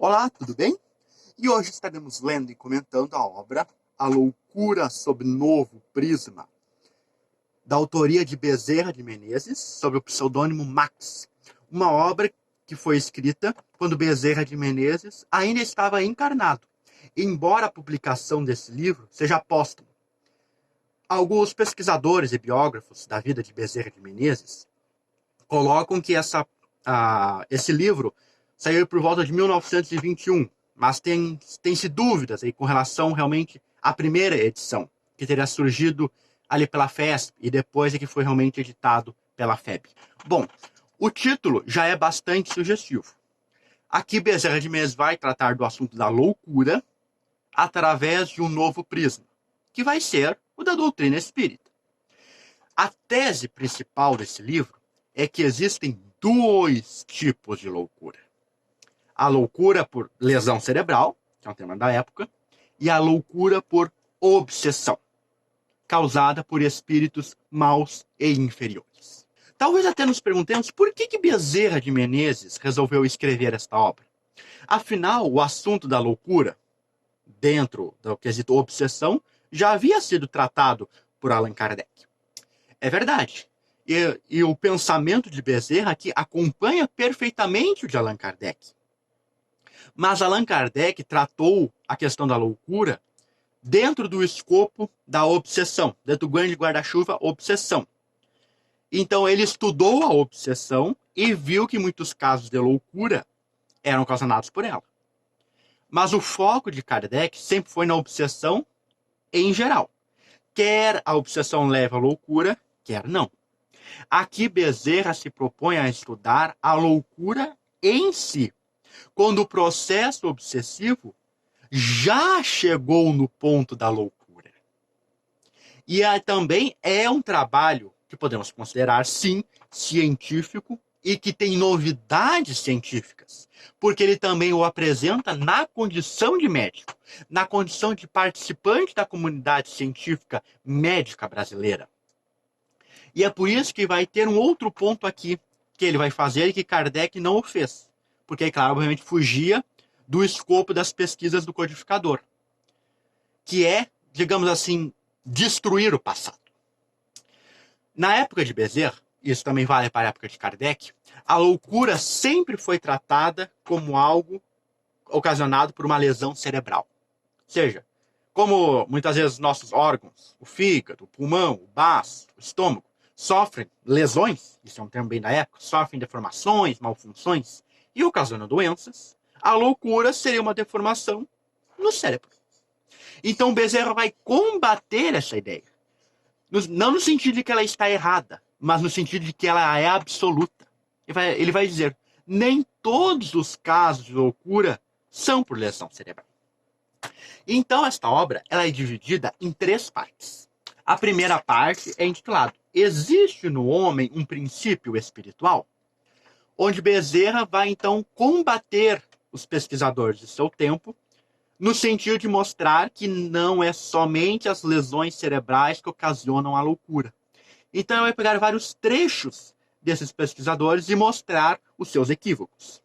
Olá, tudo bem? E hoje estaremos lendo e comentando a obra A Loucura sob Novo Prisma, da autoria de Bezerra de Menezes, sob o pseudônimo Max. Uma obra que foi escrita quando Bezerra de Menezes ainda estava encarnado, embora a publicação desse livro seja póstuma. Alguns pesquisadores e biógrafos da vida de Bezerra de Menezes colocam que esse livro saiu por volta de 1921, mas tem-se dúvidas aí com relação realmente à primeira edição, que teria surgido ali pela FESP e depois é que foi realmente editado pela FEB. Bom, o título já é bastante sugestivo. Aqui Bezerra de Menezes vai tratar do assunto da loucura através de um novo prisma, que vai ser o da doutrina espírita. A tese principal desse livro é que existem dois tipos de loucura. A loucura por lesão cerebral, que é um tema da época, e a loucura por obsessão, causada por espíritos maus e inferiores. Talvez até nos perguntemos por que Bezerra de Menezes resolveu escrever esta obra. Afinal, o assunto da loucura, dentro do quesito obsessão, já havia sido tratado por Allan Kardec. É verdade. E o pensamento de Bezerra aqui acompanha perfeitamente o de Allan Kardec. Mas Allan Kardec tratou a questão da loucura dentro do escopo da obsessão, dentro do grande guarda-chuva obsessão. Então ele estudou a obsessão e viu que muitos casos de loucura eram causados por ela. Mas o foco de Kardec sempre foi na obsessão em geral. Quer a obsessão leve à loucura, quer não. Aqui Bezerra se propõe a estudar a loucura em si, quando o processo obsessivo já chegou no ponto da loucura. E também é um trabalho que podemos considerar, sim, científico e que tem novidades científicas, porque ele também o apresenta na condição de médico, na condição de participante da comunidade científica médica brasileira. E é por isso que vai ter um outro ponto aqui que ele vai fazer e que Kardec não o fez. Porque, claro, obviamente fugia do escopo das pesquisas do codificador, que é, digamos assim, destruir o passado. Na época de Bezerra, isso também vale para a época de Kardec, a loucura sempre foi tratada como algo ocasionado por uma lesão cerebral. Ou seja, como muitas vezes nossos órgãos, o fígado, o pulmão, o baço, o estômago, sofrem lesões, isso é um termo bem da época, sofrem deformações, malfunções e ocasionam doenças, a loucura seria uma deformação no cérebro. Então Bezerra vai combater essa ideia. Não no sentido de que ela está errada, mas no sentido de que ela é absoluta. Ele vai dizer, nem todos os casos de loucura são por lesão cerebral. Então esta obra ela é dividida em 3 partes. A primeira parte é intitulada Existe no homem um princípio espiritual? Onde Bezerra vai então combater os pesquisadores de seu tempo no sentido de mostrar que não é somente as lesões cerebrais que ocasionam a loucura. Então ele vai pegar vários trechos desses pesquisadores e mostrar os seus equívocos.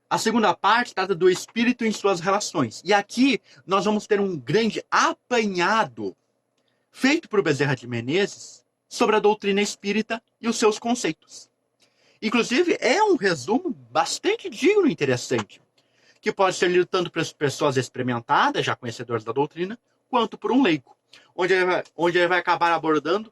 A segunda parte trata do espírito em suas relações. E aqui nós vamos ter um grande apanhado feito por Bezerra de Menezes sobre a doutrina espírita e os seus conceitos. Inclusive, é um resumo bastante digno e interessante, que pode ser lido tanto por pessoas experimentadas, já conhecedoras da doutrina, quanto por um leigo, onde ele vai acabar abordando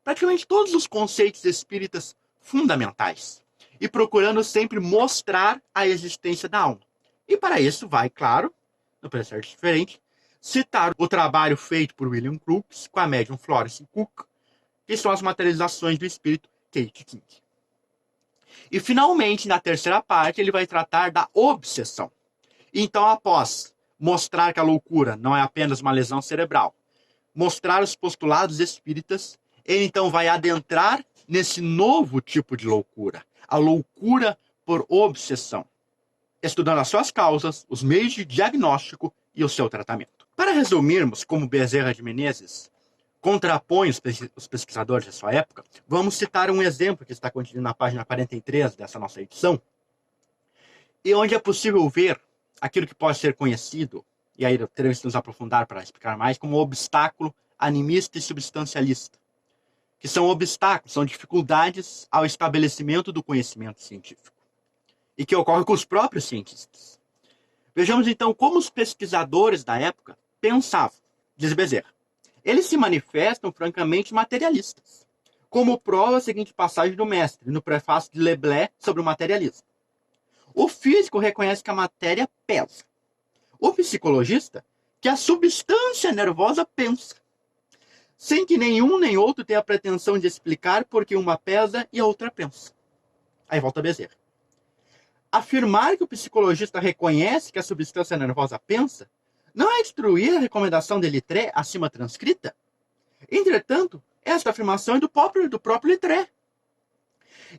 praticamente todos os conceitos espíritas fundamentais e procurando sempre mostrar a existência da alma. E para isso vai, claro, não pode ser diferente, citar o trabalho feito por William Crookes com a médium Florence Cook, que são as materializações do espírito Kate King. E finalmente, na terceira parte, ele vai tratar da obsessão. Então, após mostrar que a loucura não é apenas uma lesão cerebral, mostrar os postulados espíritas, ele então vai adentrar nesse novo tipo de loucura, a loucura por obsessão, estudando as suas causas, os meios de diagnóstico e o seu tratamento. Para resumirmos como Bezerra de Menezes contrapõe os pesquisadores da sua época, vamos citar um exemplo que está contido na página 43 dessa nossa edição, e onde é possível ver aquilo que pode ser conhecido, e aí teremos que nos aprofundar para explicar mais, como obstáculo animista e substancialista, que são obstáculos, são dificuldades ao estabelecimento do conhecimento científico, e que ocorre com os próprios cientistas. Vejamos então como os pesquisadores da época pensavam, diz Bezerra. Eles se manifestam francamente materialistas, como prova a seguinte passagem do mestre, no prefácio de Leblé sobre o materialismo. O físico reconhece que a matéria pesa. O psicologista que a substância nervosa pensa, sem que nenhum nem outro tenha a pretensão de explicar por que uma pesa e a outra pensa. Aí volta a Bezerra. Afirmar que o psicologista reconhece que a substância nervosa pensa não é destruir a recomendação de Littré acima transcrita? Entretanto, esta afirmação é do próprio Littré.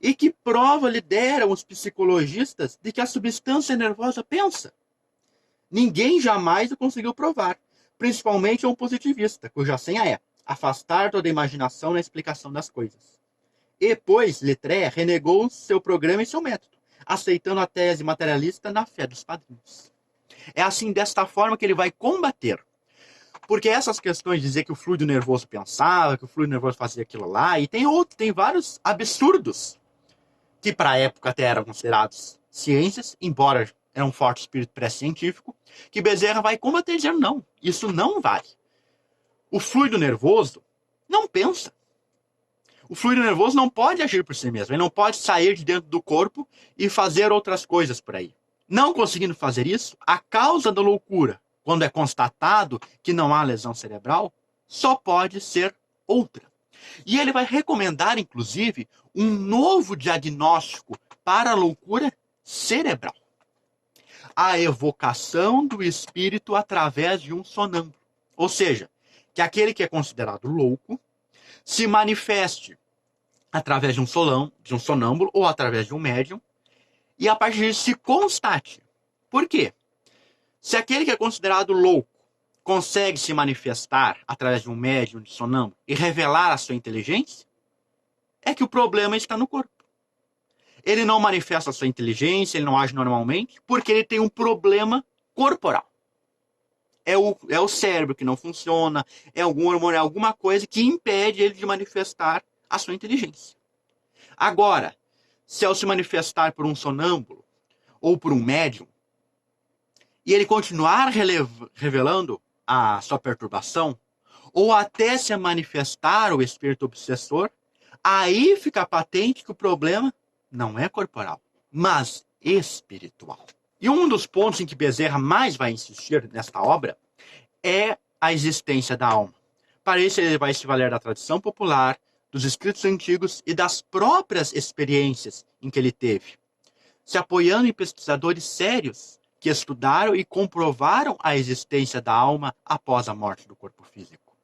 E que prova lhe deram os psicologistas de que a substância nervosa pensa? Ninguém jamais o conseguiu provar, principalmente um positivista, cuja senha é afastar toda a imaginação na explicação das coisas. E, pois, Littré renegou seu programa e seu método, aceitando a tese materialista na fé dos padrinhos. É assim, desta forma, que ele vai combater. Porque essas questões de dizer que o fluido nervoso pensava, que o fluido nervoso fazia aquilo lá, e tem vários absurdos que para a época até eram considerados ciências, embora era um forte espírito pré-científico, que Bezerra vai combater dizendo não, isso não vale. O fluido nervoso não pensa. O fluido nervoso não pode agir por si mesmo, ele não pode sair de dentro do corpo e fazer outras coisas por aí. Não conseguindo fazer isso, a causa da loucura, quando é constatado que não há lesão cerebral, só pode ser outra. E ele vai recomendar, inclusive, um novo diagnóstico para a loucura cerebral. A evocação do espírito através de um sonâmbulo. Ou seja, que aquele que é considerado louco se manifeste através de um sonâmbulo ou através de um médium, e a partir disso se constate. Por quê? Se aquele que é considerado louco consegue se manifestar através de um médium de sonâmbulo e revelar a sua inteligência, é que o problema está no corpo. Ele não manifesta a sua inteligência, ele não age normalmente, porque ele tem um problema corporal. É o cérebro que não funciona, é algum hormônio, é alguma coisa que impede ele de manifestar a sua inteligência. Agora, se ao se manifestar por um sonâmbulo ou por um médium, e ele continuar revelando a sua perturbação, ou até se manifestar o espírito obsessor, aí fica patente que o problema não é corporal, mas espiritual. E um dos pontos em que Bezerra mais vai insistir nesta obra é a existência da alma. Para isso, ele vai se valer da tradição popular, dos escritos antigos e das próprias experiências em que ele teve, se apoiando em pesquisadores sérios que estudaram e comprovaram a existência da alma após a morte do corpo físico.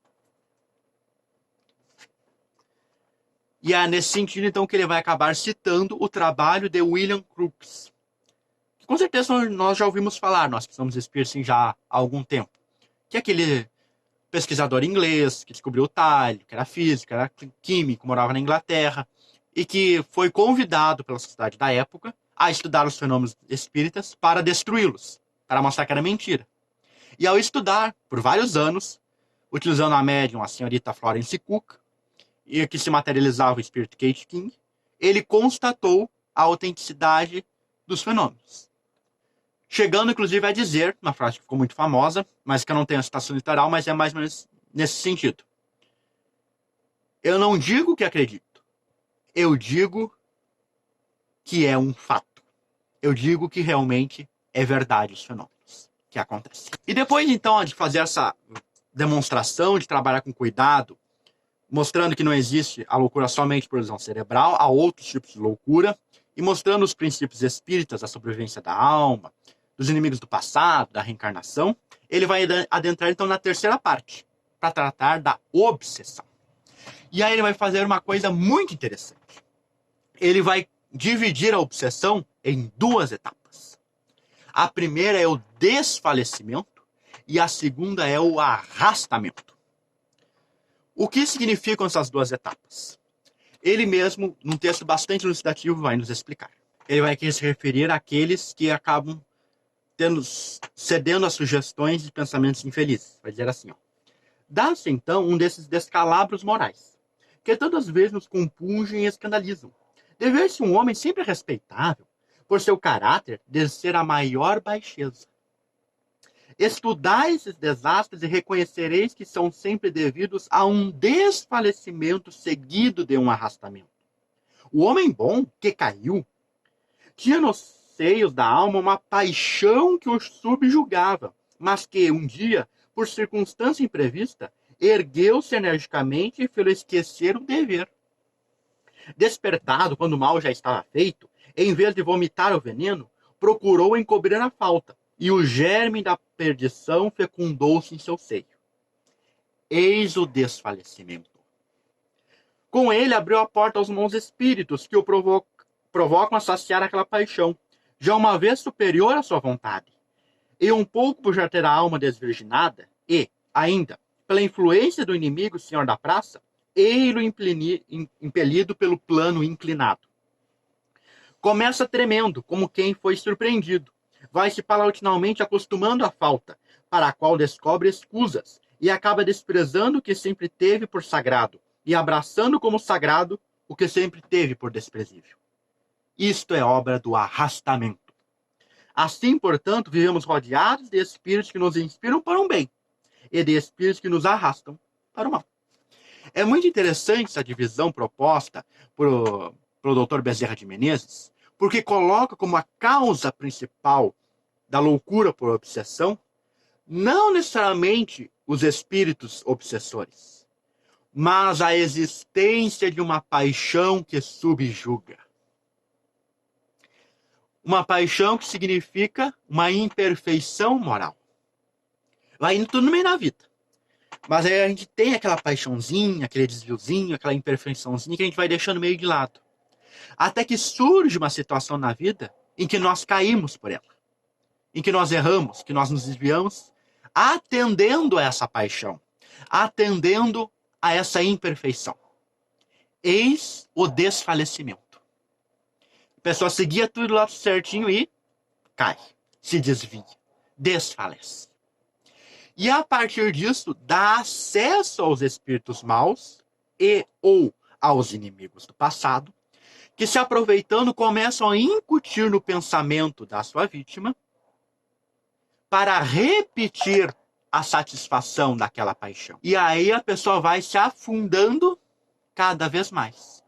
E é nesse sentido, então, que ele vai acabar citando o trabalho de William Crookes, que com certeza nós já ouvimos falar, nós precisamos de Peirce já há algum tempo, que é aquele pesquisador inglês que descobriu o talho, que era físico, era químico, morava na Inglaterra, e que foi convidado pela sociedade da época a estudar os fenômenos espíritas para destruí-los, para mostrar que era mentira. E ao estudar por vários anos, utilizando a médium, a senhorita Florence Cook, e que se materializava o espírito Kate King, ele constatou a autenticidade dos fenômenos. Chegando, inclusive, a dizer, uma frase que ficou muito famosa, mas que eu não tenho a citação literal, mas é mais ou menos nesse sentido. Eu não digo que acredito, eu digo que é um fato. Eu digo que realmente é verdade os fenômenos que acontecem. E depois, então, de fazer essa demonstração, de trabalhar com cuidado, mostrando que não existe a loucura somente por lesão cerebral, há outros tipos de loucura, e mostrando os princípios espíritas da sobrevivência da alma, dos inimigos do passado, da reencarnação, ele vai adentrar, então, na terceira parte, para tratar da obsessão. E aí ele vai fazer uma coisa muito interessante. Ele vai dividir a obsessão em duas etapas. A primeira é o desfalecimento e a segunda é o arrastamento. O que significam essas duas etapas? Ele mesmo, num texto bastante elucidativo, vai nos explicar. ele vai querer se referir àqueles que acabam cedendo a sugestões de pensamentos infelizes. Vai dizer assim, ó. Dá-se, então, um desses descalabros morais, que tantas vezes nos compungem e escandalizam. Dever-se um homem sempre respeitável, por seu caráter, de ser a maior baixeza. Estudai esses desastres e reconhecereis que são sempre devidos a um desfalecimento seguido de um arrastamento. O homem bom, que caiu, tinha nos seios da alma uma paixão que o subjugava, mas que, um dia, por circunstância imprevista, ergueu-se energicamente e fez esquecer o dever. Despertado, quando o mal já estava feito, em vez de vomitar o veneno, procurou encobrir a falta, e o germe da perdição fecundou-se em seu seio. Eis o desfalecimento. Com ele abriu a porta aos maus espíritos que o provocam a saciar aquela paixão, já uma vez superior à sua vontade. E um pouco por já ter a alma desvirginada, e, ainda, pela influência do inimigo senhor da praça, ei-lo impelido pelo plano inclinado. Começa tremendo, como quem foi surpreendido. Vai-se paulatinamente acostumando à falta, para a qual descobre escusas, e acaba desprezando o que sempre teve por sagrado, e abraçando como sagrado o que sempre teve por desprezível. Isto é obra do arrastamento. Assim, portanto, vivemos rodeados de espíritos que nos inspiram para um bem, e de espíritos que nos arrastam para o mal. É muito interessante essa divisão proposta por Dr. Bezerra de Menezes, porque coloca como a causa principal da loucura por obsessão não necessariamente os espíritos obsessores, mas a existência de uma paixão que subjuga. Uma paixão que significa uma imperfeição moral. Vai indo tudo no meio da vida. Mas aí a gente tem aquela paixãozinha, aquele desviozinho, aquela imperfeiçãozinha que a gente vai deixando meio de lado. Até que surge uma situação na vida em que nós caímos por ela. Em que nós erramos, que nós nos desviamos, atendendo a essa paixão. Atendendo a essa imperfeição. Eis o desfalecimento. A pessoa seguia tudo lá certinho e cai, se desvia, desfalece. E a partir disso, dá acesso aos espíritos maus e ou aos inimigos do passado, que se aproveitando começam a incutir no pensamento da sua vítima para repetir a satisfação daquela paixão. E aí a pessoa vai se afundando cada vez mais.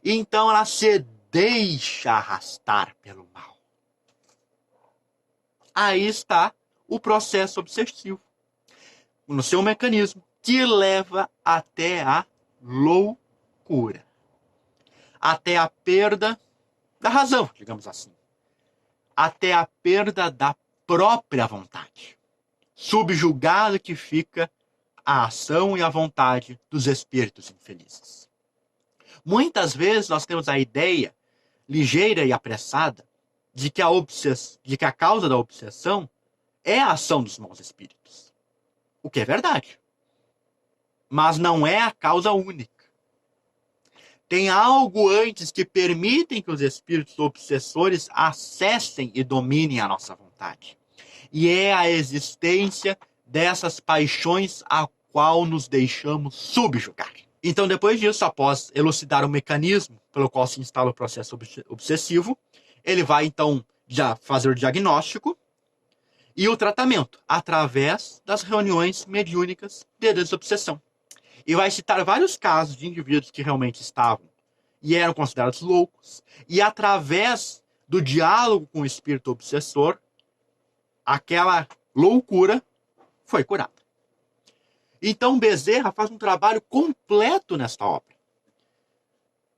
Então ela se deixa arrastar pelo mal. Aí está o processo obsessivo, no seu mecanismo, que leva até a loucura. Até a perda da razão, digamos assim. Até a perda da própria vontade. Subjugada que fica a ação e a vontade dos espíritos infelizes. Muitas vezes nós temos a ideia, ligeira e apressada, de que a causa da obsessão é a ação dos maus espíritos. O que é verdade. Mas não é a causa única. Tem algo antes que permitem que os espíritos obsessores acessem e dominem a nossa vontade. E é a existência dessas paixões a qual nos deixamos subjugar. Então, depois disso, após elucidar o mecanismo pelo qual se instala o processo obsessivo, ele vai, então, já fazer o diagnóstico e o tratamento, através das reuniões mediúnicas de desobsessão. E vai citar vários casos de indivíduos que realmente estavam e eram considerados loucos, e através do diálogo com o espírito obsessor, aquela loucura foi curada. Então Bezerra faz um trabalho completo nesta obra.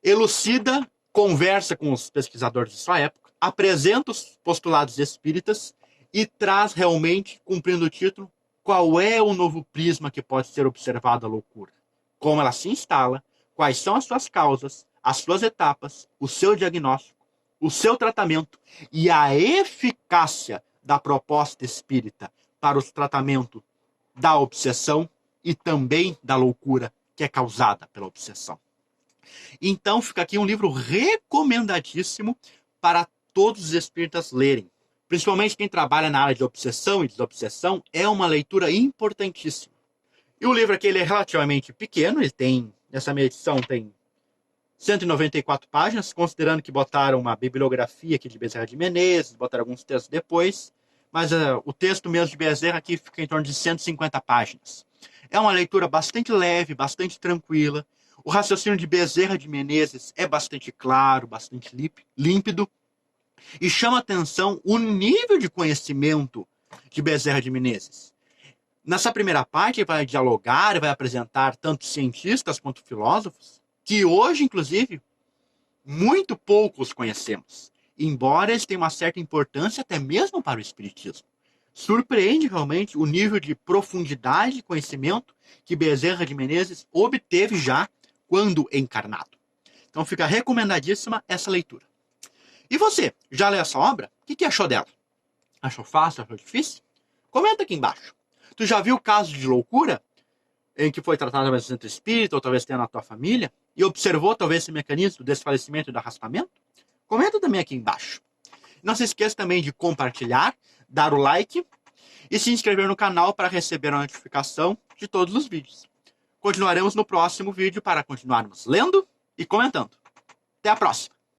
Elucida, conversa com os pesquisadores de sua época, apresenta os postulados espíritas e traz realmente, cumprindo o título, qual é o novo prisma que pode ser observado da loucura. Como ela se instala, quais são as suas causas, as suas etapas, o seu diagnóstico, o seu tratamento e a eficácia da proposta espírita para o tratamento da obsessão e também da loucura que é causada pela obsessão. Então fica aqui um livro recomendadíssimo para todos os espíritas lerem. Principalmente quem trabalha na área de obsessão e desobsessão, é uma leitura importantíssima. E o livro aqui ele é relativamente pequeno, ele tem, nessa minha edição tem 194 páginas, considerando que botaram uma bibliografia aqui de Bezerra de Menezes, botaram alguns textos depois, mas o texto mesmo de Bezerra aqui fica em torno de 150 páginas. É uma leitura bastante leve, bastante tranquila. O raciocínio de Bezerra de Menezes é bastante claro, bastante límpido, e chama atenção o nível de conhecimento de Bezerra de Menezes. Nessa primeira parte, ele vai dialogar, vai apresentar tanto cientistas quanto filósofos, que hoje, inclusive, muito poucos conhecemos, embora eles tenham uma certa importância até mesmo para o espiritismo. Surpreende realmente o nível de profundidade de conhecimento que Bezerra de Menezes obteve já quando encarnado. Então fica recomendadíssima essa leitura. E você, já leu essa obra? O que achou dela? Achou fácil? Achou difícil? Comenta aqui embaixo. Tu já viu casos de loucura em que foi tratado talvez no centro espírita ou talvez tenha na tua família e observou talvez esse mecanismo do desfalecimento e do arrastamento? Comenta também aqui embaixo. Não se esqueça também de compartilhar, dar o like e se inscrever no canal para receber a notificação de todos os vídeos. Continuaremos no próximo vídeo para continuarmos lendo e comentando. Até a próxima!